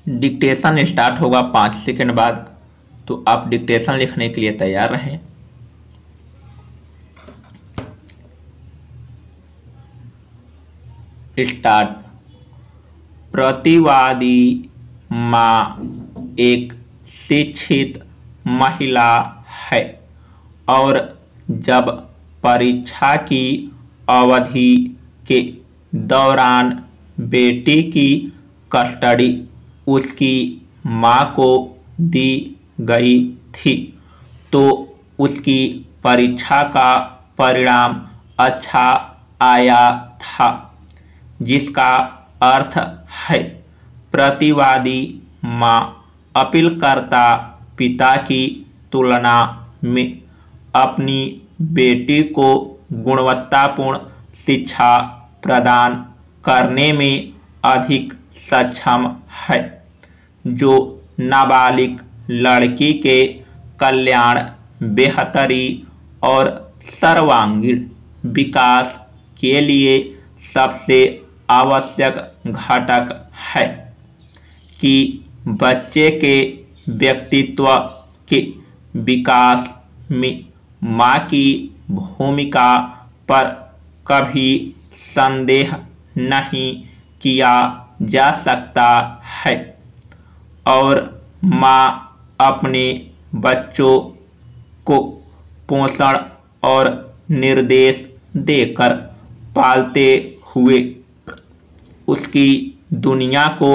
Dictation start होगा 5 second बाद, तो आप डिक्टेशन लिखने के लिए तैयार रहें। स्टार्ट। प्रतिवादी माँ एक शिक्षित महिला है और जब परीक्षा की अवधि के दौरान बेटी की कस्टडी उसकी माँ को दी गई थी तो उसकी परीक्षा का परिणाम अच्छा आया था, जिसका अर्थ है प्रतिवादी माँ अपीलकर्ता पिता की तुलना में अपनी बेटी को गुणवत्तापूर्ण शिक्षा प्रदान करने में अधिक सक्षम है, जो नाबालिग लड़की के कल्याण, बेहतरी और सर्वांगीण विकास के लिए सबसे आवश्यक घटक है कि बच्चे के व्यक्तित्व के विकास में माँ की भूमिका पर कभी संदेह नहीं किया जा सकता है और माँ अपने बच्चों को पोषण और निर्देश देकर पालते हुए उसकी दुनिया को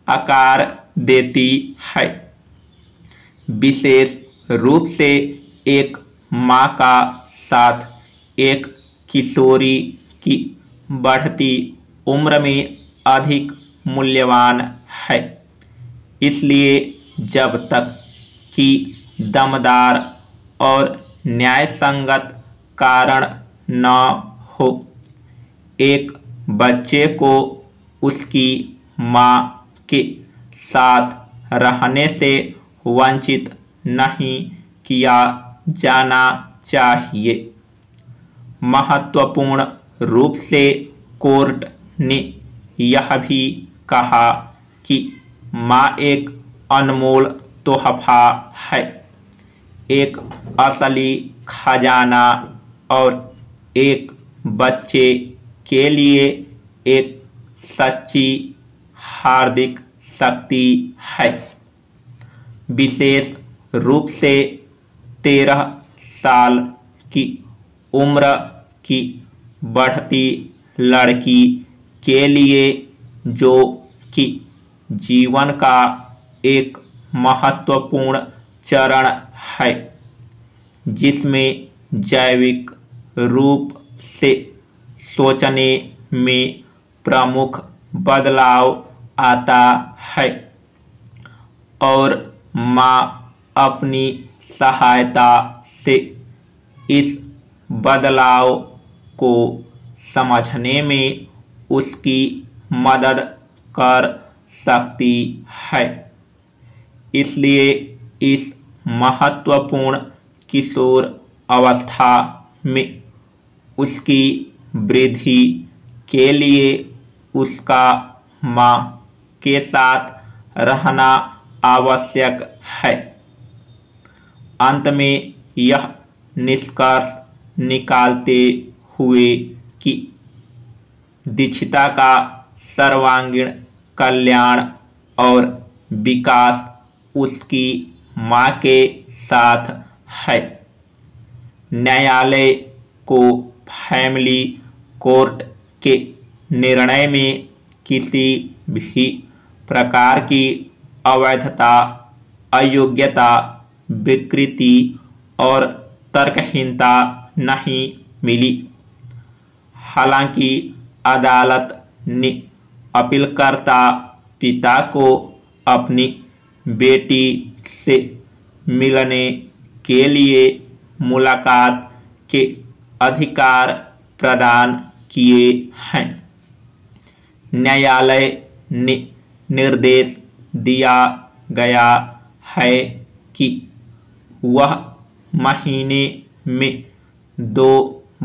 आकार देती है। विशेष रूप से एक माँ का साथ एक किशोरी की बढ़ती उम्र में अधिक मूल्यवान है। इसलिए जब तक कि दमदार और न्यायसंगत कारण न हो, एक बच्चे को उसकी माँ के साथ रहने से वंचित नहीं किया जाना चाहिए। महत्वपूर्ण रूप से कोर्ट ने यह भी कहा कि माँ एक अनमोल तोहफा है, एक असली खजाना और एक बच्चे के लिए एक सच्ची हार्दिक शक्ति है। विशेष रूप से 13 साल की उम्र की बढ़ती लड़की के लिए, जो कि जीवन का एक महत्वपूर्ण चरण है जिसमें जैविक रूप से सोचने में प्रमुख बदलाव आता है और माँ अपनी सहायता से इस बदलाव को समझने में उसकी मदद कर सकती है। इसलिए इस महत्वपूर्ण किशोर अवस्था में उसकी वृद्धि के लिए उसका माँ के साथ रहना आवश्यक है। अंत में यह निष्कर्ष निकालते हुए कि दीक्षिता का सर्वांगीण कल्याण और विकास उसकी माँ के साथ है, न्यायालय को फैमिली कोर्ट के निर्णय में किसी भी प्रकार की अवैधता, अयोग्यता, विकृति और तर्कहीनता नहीं मिली। हालांकि अदालत ने अपीलकर्ता पिता को अपनी बेटी से मिलने के लिए मुलाकात के अधिकार प्रदान किए हैं। न्यायालय ने निर्देश दिया गया है कि वह महीने में 2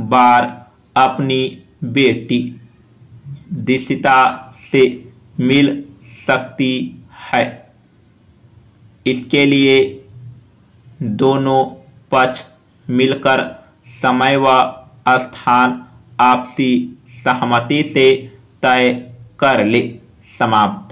बार अपनी बेटी दीक्षिता से मिल सकती है। इसके लिए दोनों पक्ष मिलकर समय व स्थान आपसी सहमति से तय कर ले। समाप्त।